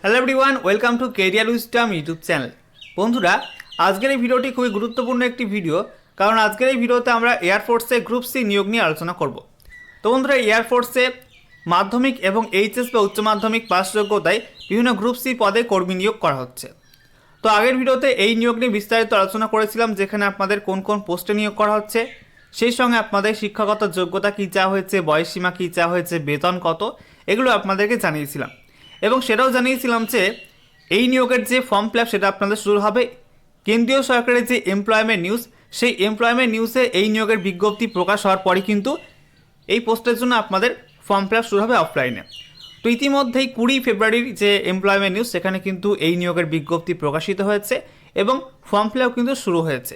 Hello everyone, welcome to career wisdom YouTube channel. বন্ধুরা, আজকের এই ভিডিওটি খুবই গুরুত্বপূর্ণ একটি ভিডিও, কারণ আজকের এই ভিডিওতে আমরা এয়ারফোর্সে গ্রুপ সি নিয়োগ নিয়ে আলোচনা করব। তো বন্ধুরা, এয়ারফোর্সে মাধ্যমিক এবং এইচএস বা উচ্চ মাধ্যমিক পাস যোগ্যতায় বিভিন্ন গ্রুপ সি পদে কর্মী নিয়োগ করা হচ্ছে। তো আগের ভিডিওতে এই নিয়োগ নিয়ে বিস্তারিত আলোচনা করেছিলাম, যেখানে আপনাদের কোন কোন পোস্টে নিয়োগ করা হচ্ছে, সেই সঙ্গে আপনাদের শিক্ষাগত যোগ্যতা কী চাওয়া হয়েছে, বয়সসীমা কী চাওয়া হয়েছে, বেতন কত, এগুলো আপনাদেরকে জানিয়েছিলাম। এবং সেটাও জানিয়েছিলাম যে এই নিয়োগের যে ফর্ম ফিল আপ সেটা আপনাদের শুরু হবে কেন্দ্রীয় সরকারের যে এমপ্লয়মেন্ট নিউজ, সেই এমপ্লয়মেন্ট নিউজে এই নিয়োগের বিজ্ঞপ্তি প্রকাশ হওয়ার পরই কিন্তু এই পোস্টের জন্য আপনাদের ফর্ম ফিল আপ শুরু হবে অফলাইনে। তো ইতিমধ্যেই 20 ফেব্রুয়ারির যে এমপ্লয়মেন্ট নিউজ, সেখানে কিন্তু এই নিয়োগের বিজ্ঞপ্তি প্রকাশিত হয়েছে এবং ফর্ম ফিল আপ কিন্তু শুরু হয়েছে।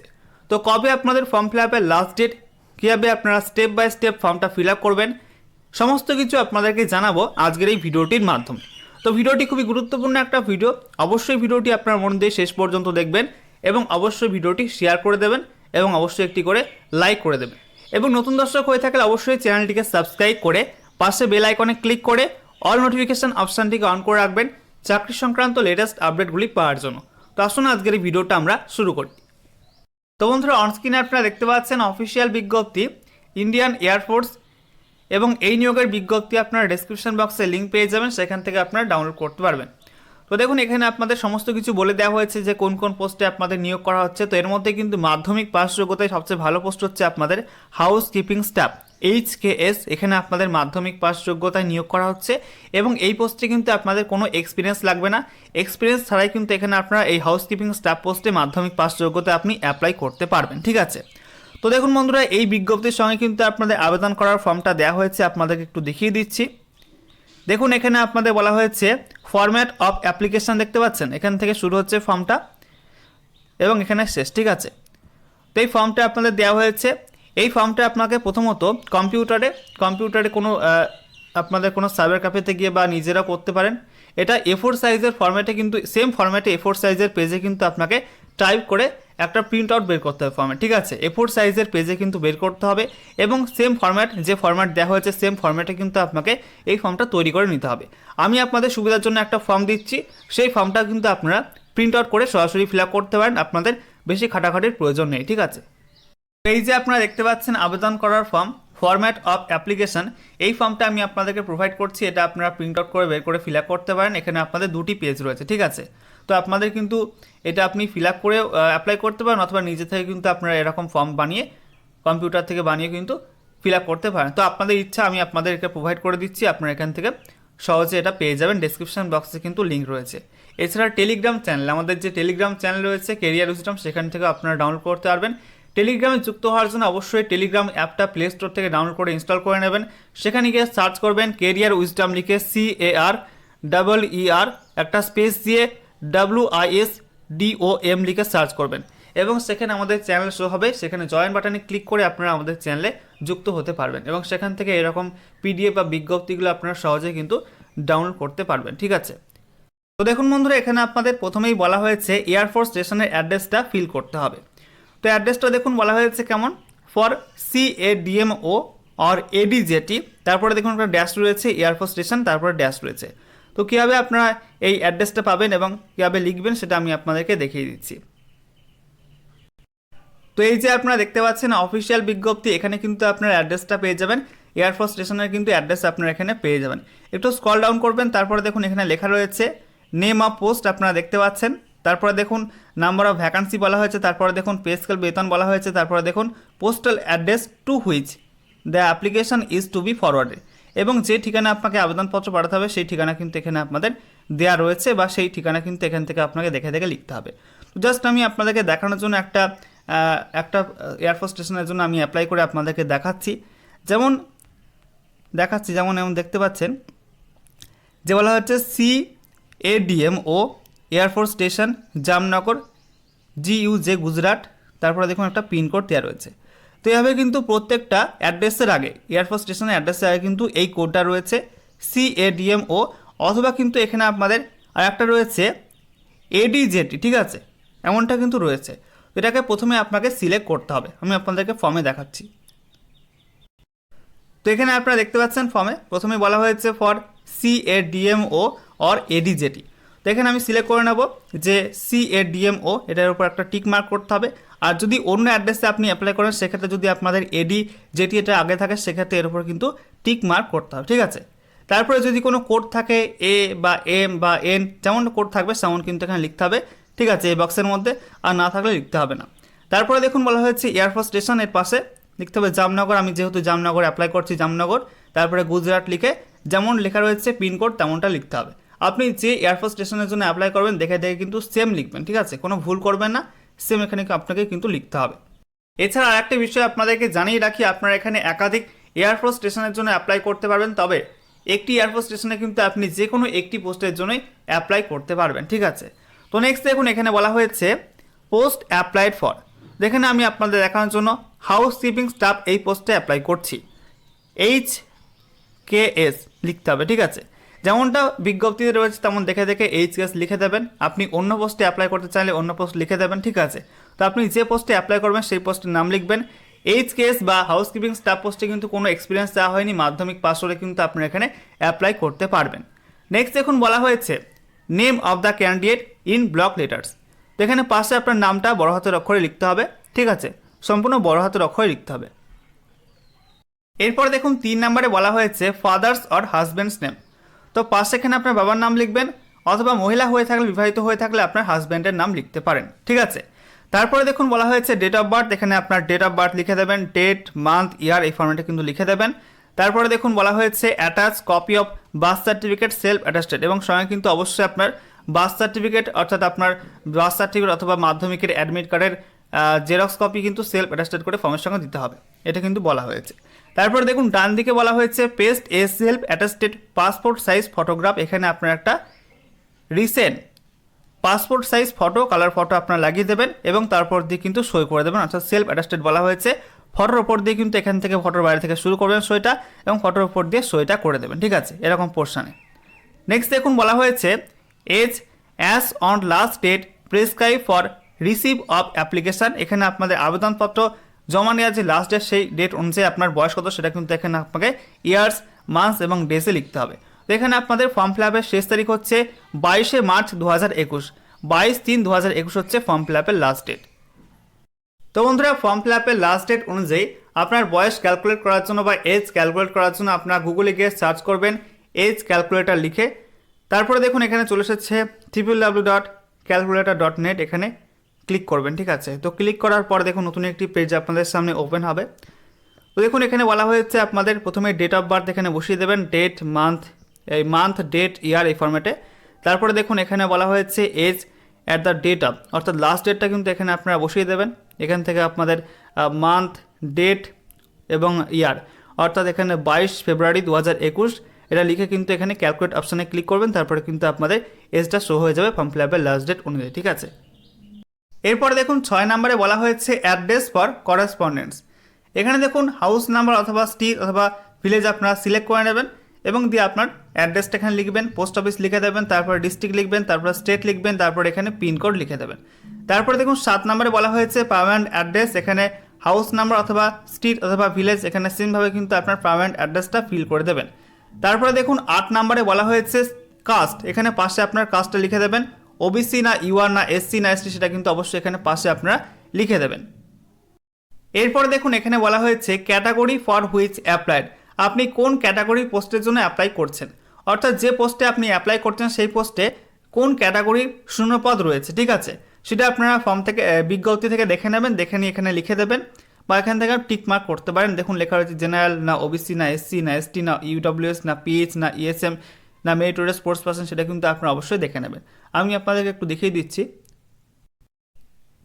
তো কবে আপনাদের ফর্ম ফিল আপের লাস্ট ডেট, কীভাবে আপনারা স্টেপ বাই স্টেপ ফর্মটা ফিল আপ করবেন, সমস্ত কিছু আপনাদেরকে জানাবো আজকের এই ভিডিওটির মাধ্যমে। তো ভিডিওটি খুবই গুরুত্বপূর্ণ একটা ভিডিও, অবশ্যই ভিডিওটি আপনার মন দিয়ে শেষ পর্যন্ত দেখবেন এবং অবশ্যই ভিডিওটি শেয়ার করে দেবেন এবং অবশ্যই একটি করে লাইক করে দেবেন। এবং নতুন দর্শক হয়ে থাকলে অবশ্যই চ্যানেলটিকে সাবস্ক্রাইব করে পাশে বেল আইকনে ক্লিক করে অল নোটিফিকেশন অপশানটিকে অন করে রাখবেন চাকরি সংক্রান্ত লেটেস্ট আপডেটগুলি পাওয়ার জন্য। তো আসুন আজকের এই ভিডিওটা আমরা শুরু করি। তো বন্ধুরা, অনস্ক্রিনে আপনারা দেখতে পাচ্ছেন অফিসিয়াল বিজ্ঞপ্তি ইন্ডিয়ান এয়ারফোর্স, এবং এই নিয়োগের বিজ্ঞপ্তি আপনারা ডেসক্রিপশন বক্সে লিঙ্ক পেয়ে যাবেন, সেখান থেকে আপনারা ডাউনলোড করতে পারবেন। তো দেখুন, এখানে আপনাদের সমস্ত কিছু বলে দেওয়া হয়েছে যে কোন কোন পোস্টে আপনাদের নিয়োগ করা হচ্ছে। তো এর মধ্যে কিন্তু মাধ্যমিক পাস যোগ্যতায় সবচেয়ে ভালো পোস্ট হচ্ছে আপনাদের হাউস কিপিং স্টাফ HKS। এখানে আপনাদের মাধ্যমিক পাস যোগ্যতায় নিয়োগ করা হচ্ছে এবং এই পোস্টে কিন্তু আপনাদের কোনো এক্সপিরিয়েন্স লাগবে না। এক্সপিরিয়েন্স ছাড়াই কিন্তু এখানে আপনারা এই হাউস কিপিং স্টাফ পোস্টে মাধ্যমিক পাস যোগ্যতায় আপনি অ্যাপ্লাই করতে পারবেন, ঠিক আছে। তো দেখুন বন্ধুরা, এই বিজ্ঞপ্তির সঙ্গে কিন্তু আপনাদের আবেদন করার ফর্মটা দেওয়া হয়েছে, আপনাদেরকে একটু দেখিয়ে দিচ্ছি। দেখুন, এখানে আপনাদের বলা হয়েছে ফরম্যাট অফ অ্যাপ্লিকেশান, দেখতে পাচ্ছেন এখান থেকে শুরু হচ্ছে ফর্মটা এবং এখানে শেষ, ঠিক আছে। তো এই ফর্মটা আপনাদের দেওয়া হয়েছে। এই ফর্মটা আপনাকে প্রথমত কম্পিউটারে কোনো আপনাদের কোনো সাইবার ক্যাফেতে গিয়ে বা নিজেরা করতে পারেন। এটা A4 সাইজের ফরম্যাটে, কিন্তু সেম ফরম্যাটে A4 সাইজের পেজে কিন্তু আপনাকে টাইপ করে একটা প্রিন্ট আউট বের করতে হবে ফর্ম্যাট, ঠিক আছে। A4 সাইজের পেজে কিন্তু বের করতে হবে এবং সেম ফরম্যাট, যে ফরম্যাট দেওয়া হয়েছে সেম ফরম্যাটে কিন্তু আপনাকে এই ফর্মটা তৈরি করে নিতে হবে। আমি আপনাদের সুবিধার জন্য একটা ফর্ম দিচ্ছি, সেই ফর্মটা কিন্তু আপনারা প্রিন্ট আউট করে সরাসরি ফিল আপ করতে পারেন, আপনাদের বেশি খাটাখাটির প্রয়োজন নেই, ঠিক আছে। এই যে আপনারা দেখতে পাচ্ছেন আবেদন করার ফরম্যাট অফ অ্যাপ্লিকেশন, এই ফর্মটা আমি আপনাদেরকে প্রোভাইড করছি। এটা আপনারা প্রিন্ট আউট করে বের করে ফিল আপ করতে পারেন। এখানে আপনাদের দুটি পেজ রয়েছে, ঠিক আছে। তো আপনাদের কিন্তু এটা আপনি ফিল আপ করে অ্যাপ্লাই করতে পারেন, অথবা নিজে থেকে কিন্তু আপনারা এরকম ফর্ম বানিয়ে কম্পিউটার থেকে বানিয়ে কিন্তু ফিল আপ করতে পারেন। তো আপনাদের ইচ্ছা, আমি আপনাদেরকে প্রোভাইড করে দিচ্ছি, আপনারা এখান থেকে সহজে এটা পেয়ে যাবেন। ডেসক্রিপশন বক্সে কিন্তু লিঙ্ক রয়েছে। এছাড়া টেলিগ্রাম চ্যানেল, আমাদের যে টেলিগ্রাম চ্যানেল রয়েছে কেরিয়ার উইজডম, সেখান থেকে আপনারা ডাউনলোড করতে পারবেন। টেলিগ্রামে যুক্ত হওয়ার জন্য অবশ্যই টেলিগ্রাম অ্যাপটা প্লে স্টোর থেকে ডাউনলোড করে ইনস্টল করে নেবেন। সেখানে গিয়ে সার্চ করবেন কেরিয়ার উইজডম লিখে, CAREER একটা স্পেস দিয়ে WISDOM লিখে সার্চ করবেন এবং সেখানে আমাদের চ্যানেল শো হবে। সেখানে জয়েন বাটনে ক্লিক করে আপনারা আমাদের চ্যানেলে যুক্ত হতে পারবেন এবং সেখান থেকে এরকম PDF বা বিজ্ঞপ্তিগুলো আপনারা সহজে কিন্তু ডাউনলোড করতে পারবেন, ঠিক আছে। তো দেখুন বন্ধুরা, এখানে আপনাদের প্রথমেই বলা হয়েছে এয়ারফোর্স স্টেশনের অ্যাড্রেসটা ফিল করতে হবে। তো অ্যাড্রেসটা দেখুন বলা হয়েছে কেমন, ফর CADMO অর ADJT, তারপরে দেখুন একটা ড্যাশ রয়েছে, এয়ারফোর্স স্টেশন, তারপরে ড্যাশ রয়েছে। তো কীভাবে আপনারা এই অ্যাড্রেসটা পাবেন এবং কীভাবে লিখবেন সেটা আমি আপনাদেরকে দেখিয়ে দিচ্ছি। তো এই যে আপনারা দেখতে পাচ্ছেন অফিসিয়াল বিজ্ঞপ্তি, এখানে কিন্তু আপনার অ্যাড্রেসটা পেয়ে যাবেন। এয়ারফোর্স স্টেশনের কিন্তু অ্যাড্রেস আপনারা এখানে পেয়ে যাবেন। একটু স্ক্রল ডাউন করবেন, তারপরে দেখুন এখানে লেখা রয়েছে নেম অফ পোস্ট, আপনারা দেখতে পাচ্ছেন। তারপরে দেখুন নাম্বার অফ ভ্যাকান্সি বলা হয়েছে, তারপরে দেখুন পে স্কেল বেতন বলা হয়েছে, তারপরে দেখুন postal address to which the application is to be forwarded, এবং যে ঠিকানা আপনাকে আবেদনপত্র পাঠাতে হবে সেই ঠিকানা কিন্তু এখানে আপনাদের দেওয়া রয়েছে, বা সেই ঠিকানা কিন্তু এখান থেকে আপনাকে দেখে দেখে লিখতে হবে। তো জাস্ট আমি আপনাদেরকে দেখানোর জন্য একটা এয়ারফোর্স স্টেশনের জন্য আমি অ্যাপ্লাই করে আপনাদেরকে যেমন দেখতে পাচ্ছেন যে বলা হচ্ছে CADMO air force station Jamnagar GUJ Gujarat, তারপরে দেখুন একটা পিনকোড দেওয়া রয়েছে। তো এইভাবে কিন্তু প্রত্যেকটা অ্যাড্রেসের আগে, এয়ারফোর্স স্টেশনের অ্যাড্রেসের আগে কিন্তু এই কোডটা রয়েছে CADMO, অথবা কিন্তু এখানে আপনাদের আর একটা রয়েছে ADJT, ঠিক আছে, এমনটা কিন্তু রয়েছে। এটাকে প্রথমে আপনাকে সিলেক্ট করতে হবে, আমি আপনাদেরকে ফর্মে দেখাচ্ছি। তো এখানে আপনারা দেখতে পাচ্ছেন ফর্মে প্রথমে বলা হয়েছে ফর CADMO অর ADJT। তো এখানে আমি সিলেক্ট করে নেব যে CADMO, এটার উপর একটা টিক মার্ক করতে হবে। আর যদি অন্য অ্যাড্রেসে আপনি অ্যাপ্লাই করেন সেক্ষেত্রে যদি আপনাদের এডি যেটি এটা আগে থাকে সেক্ষেত্রে এর উপর কিন্তু টিক মার্ক করতে হবে, ঠিক আছে। তারপরে যদি কোনো কোড থাকে A বা M বা N, যেমন কোড থাকবে তেমন কিন্তু এখানে লিখতে হবে, ঠিক আছে, এই বক্সের মধ্যে। আর না থাকলে লিখতে হবে না। তারপরে দেখুন বলা হয়েছে এয়ারফোর্স স্টেশন, এর পাশে লিখতে হবে জামনগর। আমি যেহেতু জামনগর অ্যাপ্লাই করছি, জামনগর, তারপরে গুজরাট লিখে যেমন লেখা রয়েছে পিনকোড তেমনটা লিখতে হবে। আপনি যে এয়ারফোর্স স্টেশনের জন্য অ্যাপ্লাই করবেন দেখে দেখে কিন্তু সেম লিখবেন, ঠিক আছে, কোনো ভুল করবেন না, সেম এখানে আপনাকে কিন্তু লিখতে হবে। এছাড়া আরেকটা বিষয় আপনাদেরকে জানিয়ে রাখি, আপনারা এখানে একাধিক এয়ারফোর্স স্টেশনের জন্য অ্যাপ্লাই করতে পারবেন, তবে একটি এয়ারফোর্স স্টেশনে কিন্তু আপনি যে কোনো একটি পোস্টের জন্যই অ্যাপ্লাই করতে পারবেন, ঠিক আছে। তো নেক্সট দেখুন এখানে বলা হয়েছে পোস্ট অ্যাপ্লাইড ফর। দেখেন আমি আপনাদের দেখানোর জন্য হাউসকিপিং স্টাফ এই পোস্টে অ্যাপ্লাই করছি, HKS লিখতে হবে, ঠিক আছে। যেমনটা বিজ্ঞপ্তিতে রয়েছে তেমন দেখে দেখে HKS লিখে দেবেন। আপনি অন্য পোস্টে অ্যাপ্লাই করতে চাইলে অন্য পোস্ট লিখে দেবেন, ঠিক আছে। তো আপনি যে পোস্টে অ্যাপ্লাই করবেন সেই পোস্টের নাম লিখবেন। HKS বা হাউসকিপিং স্টাফ পোস্টে কিন্তু কোনো এক্সপিরিয়েন্স দেওয়া হয়নি, মাধ্যমিক পাস হলে কিন্তু আপনারা এখানে অ্যাপ্লাই করতে পারবেন। নেক্সট দেখুন বলা হয়েছে name of the candidate in block letters. তো এখানে পাশে আপনার নামটা বড় হাতের অক্ষরে লিখতে হবে, ঠিক আছে, সম্পূর্ণ বড় হাতের অক্ষরে লিখতে হবে। এরপর দেখুন 3 নম্বরে বলা হয়েছে ফাদার্স অর হাজব্যান্ডস নেম। তো পাশে এখানে আপনার বাবার নাম লিখবেন, অথবা মহিলা হয়ে থাকলে, বিবাহিত হয়ে থাকলে আপনার হাজব্যান্ডের নাম লিখতে পারেন, ঠিক আছে। তারপরে দেখুন বলা হয়েছে ডেট অফ বার্থ। এখানে আপনার ডেট অফ বার্থ লিখে দেবেন, ডেট, মান্থ, ইয়ার এই ফর্মেটে কিন্তু লিখে দেবেন। তারপরে দেখুন বলা হয়েছে attach copy of birth certificate self attested, এবং সঙ্গে কিন্তু অবশ্যই আপনার বার্থ সার্টিফিকেট, অর্থাৎ আপনার বার্থ সার্টিফিকেট অথবা মাধ্যমিকের অ্যাডমিট কার্ডের জেরক্স কপি কিন্তু সেলফ অ্যাটাস্টেড করে ফর্মের সঙ্গে দিতে হবে, এটা কিন্তু বলা হয়েছে। তারপরে দেখুন ডান দিকে বলা হয়েছে paste a self attested passport size photograph. এখানে আপনার একটা recent passport size photo, colour photo আপনার লাগিয়ে দেবেন এবং তারপর দিয়ে কিন্তু সই করে দেবেন, অর্থাৎ সেলফ অ্যাটাস্টেড বলা হয়েছে। ফটোর ওপর দিয়ে কিন্তু এখান থেকে ফটোর বাইরে থেকে শুরু করবেন সইটা, এবং ফটোর ওপর দিয়ে সইটা করে দেবেন, ঠিক আছে, এরকম পোর্শনে। নেক্সট দেখুন বলা হয়েছে age as on last date prescribe for receive of application. এখানে আপনাদের আবেদনপত্র জমা নেওয়ার যে লাস্ট ডেট সেই ডেট অনুযায়ী আপনার বয়স কত সেটা কিন্তু এখানে আপনাকে ইয়ার্স, মান্থস এবং ডেসে লিখতে হবে। তো এখানে আপনাদের ফর্ম ফিল আপের শেষ তারিখ হচ্ছে 22শে মার্চ 2021, 22/3/2021 হচ্ছে ফর্ম ফিল আপের লাস্ট ডেট। তো বন্ধুরা ফর্ম ফিল আপের লাস্ট ডেট অনুযায়ী আপনার বয়স ক্যালকুলেট করার জন্য বা এজ ক্যালকুলেট করার জন্য আপনার গুগলে গিয়ে সার্চ করবেন এজ ক্যালকুলেটর লিখে। তারপরে দেখুন এখানে চলে এসেছে www.calculator.net, এখানে ক্লিক করবেন, ঠিক আছে। তো ক্লিক করার পর দেখুন নতুন একটি পেজ আপনাদের সামনে ওপেন হবে। তো দেখুন এখানে বলা হয়েছে আপনাদের প্রথমে ডেট অফ বার্থ এখানে বসিয়ে দেবেন, ডেট, মান্থ, এই মান্থ, ডেট, ইয়ার এই ফরম্যাটে। তারপরে দেখুন এখানে বলা হয়েছে age at the date of, অর্থাৎ লাস্ট ডেটটা কিন্তু এখানে আপনারা বসিয়ে দেবেন। এখান থেকে আপনাদের মান্থ, ডেট এবং ইয়ার, অর্থাৎ এখানে 22 ফেব্রুয়ারি 2021 এটা লিখে কিন্তু এখানে ক্যালকুলেট অপশানে ক্লিক করবেন, তারপরে কিন্তু আপনাদের এজটা শো হয়ে যাবে ফর্ম ফিল আপের লাস্ট ডেট অনুযায়ী, ঠিক আছে। এরপরে দেখুন 6 নম্বরে বলা হয়েছে অ্যাড্রেস ফর করেসপন্ডেন্স। এখানে দেখুন হাউস নাম্বার অথবা স্ট্রিট অথবা ভিলেজ আপনারা সিলেক্ট করে নেবেন এবং দিয়ে আপনার অ্যাড্রেসটা এখানে লিখবেন, পোস্ট অফিস লিখে দেবেন, তারপর ডিস্ট্রিক্ট লিখবেন, তারপর স্টেট লিখবেন, তারপর এখানে পিনকোড লিখে দেবেন। তারপরে দেখুন 7 নম্বরে বলা হয়েছে পার্মানেন্ট অ্যাড্রেস। এখানে হাউস নাম্বার অথবা স্ট্রিট অথবা ভিলেজ এখানে সেমভাবে কিন্তু আপনার পার্মানেন্ট অ্যাড্রেসটা ফিল করে দেবেন। তারপরে দেখুন 8 নম্বরে বলা হয়েছে কাস্ট। এখানে পাশে আপনার কাস্টটা লিখে দেবেন, ওবিসি না ইউআর না এসসি না এসটি সেটা কিন্তু অবশ্যই এখানে পাশে আপনারা লিখে দেবেন। এরপর দেখুন এখানে বলা হয়েছে ক্যাটাগরি ফর হুইচ অ্যাপ্লাইড। আপনি কোন ক্যাটাগরি পোস্টের জন্য অ্যাপ্লাই করছেন, অর্থাৎ যে পোস্টে আপনি অ্যাপ্লাই করছেন সেই পোস্টে কোন ক্যাটাগরির শূন্যপদ রয়েছে, ঠিক আছে, সেটা আপনারা ফর্ম থেকে বিজ্ঞপ্তি থেকে দেখে নেবেন, দেখে নিয়ে এখানে লিখে দেবেন বা এখান থেকে টিক মার্ক করতে পারেন। দেখুন লেখা রয়েছে জেনারেল না ওবিসি না এসসি না এসটি না ইউডব্লিউএস না পিএইচ না ইএসএম না মেরিটোরিয়াস স্পোর্টস পার্সন, সেটা কিন্তু আপনারা অবশ্যই দেখে নেবেন। আমি আপনাদেরকে একটু দেখিয়ে দিচ্ছি,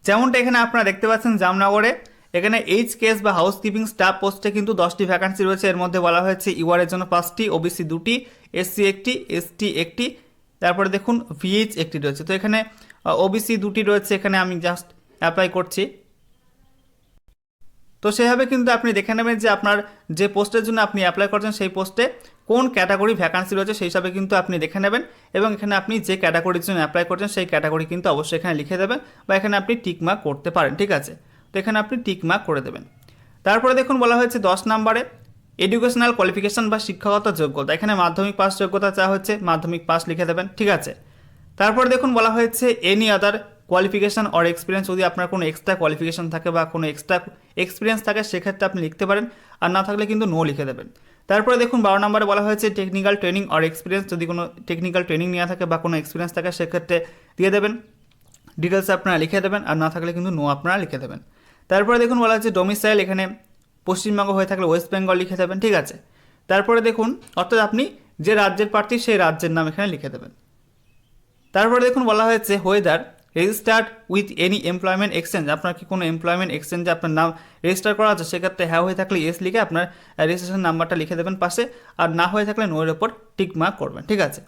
যেমনটা এখানে আপনারা দেখতে পাচ্ছেন জামনগরে এখানে HKS বা হাউসকিপিং স্টাফ পোস্টে কিন্তু 10টি ভ্যাকান্সি রয়েছে। এর মধ্যে বলা হয়েছে ইউআরের জন্য 5টি, ওবিসি 2টি, এসসি 1টি, এসটি 1টি, তারপরে দেখুন ভিএইচ 1টি রয়েছে। তো এখানে ওবিসি 2টি রয়েছে, এখানে আমি জাস্ট অ্যাপ্লাই করছি। তো সেভাবে কিন্তু আপনি দেখে নেবেন যে আপনার যে পোস্টের জন্য আপনি অ্যাপ্লাই করছেন সেই পোস্টে কোন ক্যাটাগরি ভ্যাকান্সি রয়েছে সেই হিসাবে কিন্তু আপনি দেখে নেবেন এবং এখানে আপনি যে ক্যাটাগরির জন্য অ্যাপ্লাই করছেন সেই ক্যাটাগরি কিন্তু অবশ্যই এখানে লিখে দেবেন বা এখানে আপনি টিক মার্ক করতে পারেন, ঠিক আছে। তো এখানে আপনি টিক মার্ক করে দেবেন। তারপরে দেখুন বলা হয়েছে 10 নম্বরে এডুকেশনাল কোয়ালিফিকেশন বা শিক্ষাগত যোগ্যতা। এখানে মাধ্যমিক পাস যোগ্যতা চাওয়া হচ্ছে, মাধ্যমিক পাস লিখে দেবেন, ঠিক আছে। তারপর দেখুন বলা হয়েছে any other qualification or experience, যদি আপনার কোনো এক্সট্রা কোয়ালিফিকেশান থাকে বা কোনো এক্সট্রা এক্সপিরিয়েন্স থাকে সেক্ষেত্রে আপনি লিখতে পারেন, আর না থাকলে কিন্তু নো লিখে দেবেন। তারপরে দেখুন 12 নম্বরে বলা হয়েছে টেকনিক্যাল ট্রেনিং অর এক্সপিরিয়েন্স, যদি কোনো টেকনিক্যাল ট্রেনিং নেওয়া থাকে বা কোনো এক্সপিরিয়েন্স থাকে সেক্ষেত্রে দিয়ে দেবেন, ডিটেলস আপনারা লিখে দেবেন, আর না থাকলে কিন্তু নো আপনারা লিখে দেবেন। তারপরে দেখুন বলা হচ্ছে ডোমিসাইল, এখানে পশ্চিমবঙ্গ হয়ে থাকলে ওয়েস্ট বেঙ্গল লিখে দেবেন, ঠিক আছে। তারপরে দেখুন অর্থাৎ আপনি যে রাজ্যের প্রার্থী সেই রাজ্যের নাম এখানে লিখে দেবেন। তারপরে দেখুন বলা হয়েছে weather registered with any employment exchange, আপনার কি কোনো এমপ্লয়মেন্ট এক্সচেঞ্জে আপনার নাম রেজিস্টার করা আছে, সেক্ষেত্রে হ্যাঁ হয়ে থাকলে ইয়েস লিখে আপনার রেজিস্ট্রেশন নাম্বারটা লিখে দেবেন পাশে, আর না হয়ে থাকলে নোয়ের ওপর টিক মার্ক করবেন, ঠিক আছে।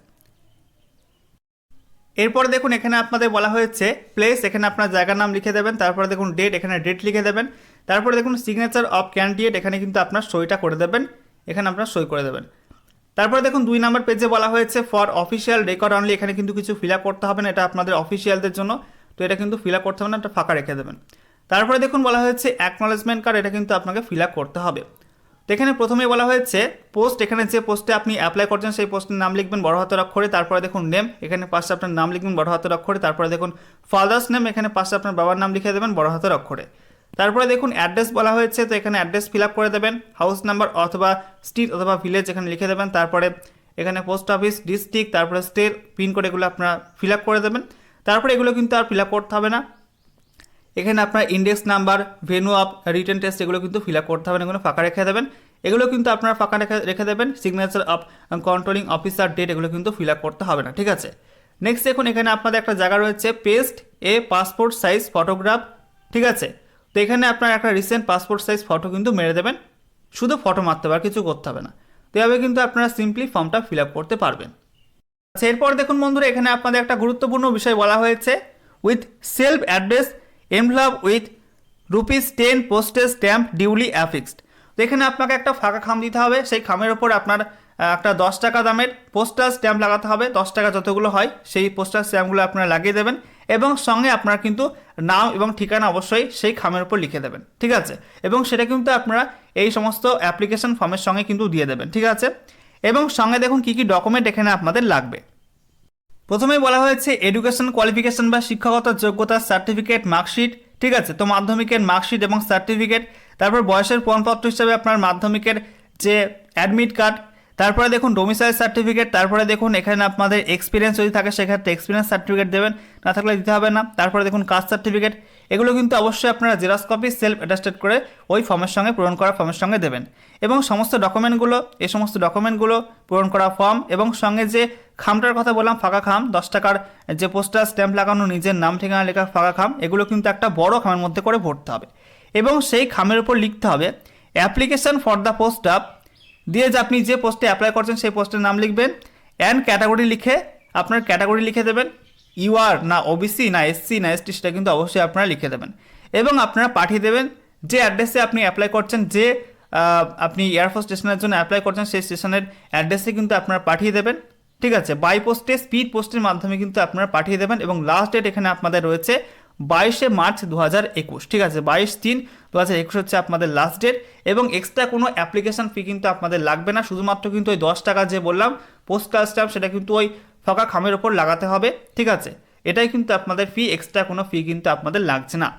এরপরে দেখুন এখানে আপনাদের বলা হয়েছে প্লেস, এখানে আপনার জায়গার নাম লিখে দেবেন। তারপরে দেখুন ডেট, এখানে ডেট লিখে দেবেন। তারপরে দেখুন সিগনেচার অফ ক্যান্ডিডেট, এখানে কিন্তু আপনার সইটা করে দেবেন, এখানে আপনার সই করে দেবেন। তারপরে দেখুন 2 নম্বর পেজে বলা হয়েছে ফর অফিসিয়াল রেকর্ড অনলি, এখানে কিন্তু কিছু ফিল আপ করতে হবে না, এটা আপনাদের অফিসিয়ালদের জন্য, তো এটা কিন্তু ফিল আপ করতে হবে না, এটা ফাঁকা রেখে দেবেন। তারপরে দেখুন বলা হয়েছে অ্যাকনলেজমেন্ট কার্ড, এটা কিন্তু আপনাকে ফিল আপ করতে হবে। তো এখানে প্রথমে বলা হয়েছে পোস্ট, এখানে যে পোস্টে আপনি অ্যাপ্লাই করছেন সেই পোস্টের নাম লিখবেন বড় হাতের অক্ষরে। তারপরে দেখুন নেম, এখানে পাশে আপনার নাম লিখবেন বড় হাতের অক্ষরে। তারপরে দেখুন ফাদার্স নেম, এখানে পাশে আপনার বাবার নাম লিখে দেবেন বড় হাতের অক্ষরে। তারপরে দেখুন অ্যাড্রেস বলা হয়েছে, তো এখানে অ্যাড্রেস ফিল আপ করে দেবেন, হাউস নাম্বার অথবা স্ট্রিট অথবা ভিলেজ এখানে লিখে দেবেন। তারপরে এখানে পোস্ট অফিস, ডিস্ট্রিক্ট, তারপরে স্টেট, পিনকোড এগুলো আপনারা ফিল আপ করে দেবেন। তারপরে এগুলো কিন্তু আর ফিল আপ করতে হবে না, এখানে আপনার index number, venue of written test এগুলো কিন্তু ফিল আপ করতে হবে না, এগুলো ফাঁকা রেখে দেবেন। এগুলো কিন্তু আপনারা ফাঁকা রেখে দেবেন। Signature of controlling officer date এগুলো কিন্তু ফিল আপ করতে হবে না, ঠিক আছে। নেক্সট দেখুন এখানে আপনাদের একটা জায়গা রয়েছে paste a passport size photograph, ঠিক আছে। তো এখানে আপনার একটা রিসেন্ট পাসপোর্ট সাইজ ফটো কিন্তু মেরে দেবেন, শুধু ফটো মারতে হবে, আর কিছু করতে হবে না। তো এভাবে কিন্তু আপনারা সিম্পলি ফর্মটা ফিল আপ করতে পারবেন। আচ্ছা, এরপর দেখুন বন্ধুরা এখানে আপনাদের একটা গুরুত্বপূর্ণ বিষয় বলা হয়েছে with self address envelope with ₹10 postage stamp duly অ্যাফিক্সড। তো এখানে আপনাকে একটা ফাঁকা খাম দিতে হবে, সেই খামের ওপর আপনার একটা 10 টাকা দামের পোস্টাল স্ট্যাম্প লাগাতে হবে, 10 টাকা যতগুলো হয় সেই পোস্টাল স্ট্যাম্পগুলো আপনারা লাগিয়ে দেবেন, এবং সঙ্গে আপনারা কিন্তু নাম এবং ঠিকানা অবশ্যই সেই খামের উপর লিখে দেবেন, ঠিক আছে। এবং সেটা কিন্তু আপনারা এই সমস্ত অ্যাপ্লিকেশন ফর্মের সঙ্গে কিন্তু দিয়ে দেবেন, ঠিক আছে। এবং সঙ্গে দেখুন কী কী ডকুমেন্ট এখানে আপনাদের লাগবে। প্রথমেই বলা হয়েছে এডুকেশন কোয়ালিফিকেশন বা শিক্ষাগত যোগ্যতার সার্টিফিকেট, মার্কশিট, ঠিক আছে। তো মাধ্যমিকের মার্কশিট এবং সার্টিফিকেট, তারপর বয়সের প্রমাণপত্র হিসাবে আপনার মাধ্যমিকের যে অ্যাডমিট কার্ড, তারপরে দেখুন ডোমিসাইল সার্টিফিকেট, তারপরে দেখুন এখানে আপনাদের এক্সপিরিয়েন্স যদি থাকে সেক্ষেত্রে এক্সপিরিয়েন্স সার্টিফিকেট দেবেন, না থাকলে দিতে হবে না। তারপরে দেখুন কাস্ট সার্টিফিকেট, এগুলো কিন্তু অবশ্যই আপনারা জেরক্স কপি সেলফ অ্যাটাস্টেড করে ওই ফর্মের সঙ্গে পূরণ করা ফর্মের সঙ্গে দেবেন। এবং সমস্ত ডকুমেন্টগুলো, এই সমস্ত ডকুমেন্টগুলো পূরণ করা ফর্ম এবং সঙ্গে যে খামটার কথা বললাম ফাঁকা খাম, 10 টাকার যে পোস্টার স্ট্যাম্প লাগানো, নিজের নাম ঠিকানা লেখা ফাঁকা খাম, এগুলো কিন্তু একটা বড় খামের মধ্যে করে ভরতে হবে। এবং সেই খামের উপর লিখতে হবে application for the post of, দিয়ে যে আপনি যে পোস্টে অ্যাপ্লাই করছেন সেই পোস্টের নাম লিখবেন, অ্যান্ড ক্যাটাগরি লিখে আপনার ক্যাটাগরি লিখে দেবেন, ইউআর না ওবিসি না এসসি না এসটি সেটা কিন্তু অবশ্যই আপনারা লিখে দেবেন। এবং আপনারা পাঠিয়ে দেবেন যে অ্যাড্রেসে আপনি অ্যাপ্লাই করছেন, যে আপনি এয়ারফোর্স স্টেশনের জন্য অ্যাপ্লাই করছেন সেই স্টেশনের অ্যাড্রেসে কিন্তু আপনারা পাঠিয়ে দেবেন, ঠিক আছে। বাই পোস্টে, স্পিড পোস্টের মাধ্যমে কিন্তু আপনারা পাঠিয়ে দেবেন। এবং লাস্ট ডেট এখানে আপনাদের রয়েছে 22শে মার্চ 2021, ঠিক আছে। 22/3/2021 হচ্ছে আপনাদের লাস্ট ডেট। এবং এক্সট্রা কোনো অ্যাপ্লিকেশন ফি কিন্তু আপনাদের লাগবে না, শুধুমাত্র কিন্তু ওই 10 টাকা যে বললাম পোস্টাল স্ট্যাম্প সেটা কিন্তু ওই ফাঁকা খামের ওপর লাগাতে হবে, ঠিক আছে। এটাই কিন্তু আপনাদের ফি, এক্সট্রা কোনো ফি কিন্তু আপনাদের লাগছে না।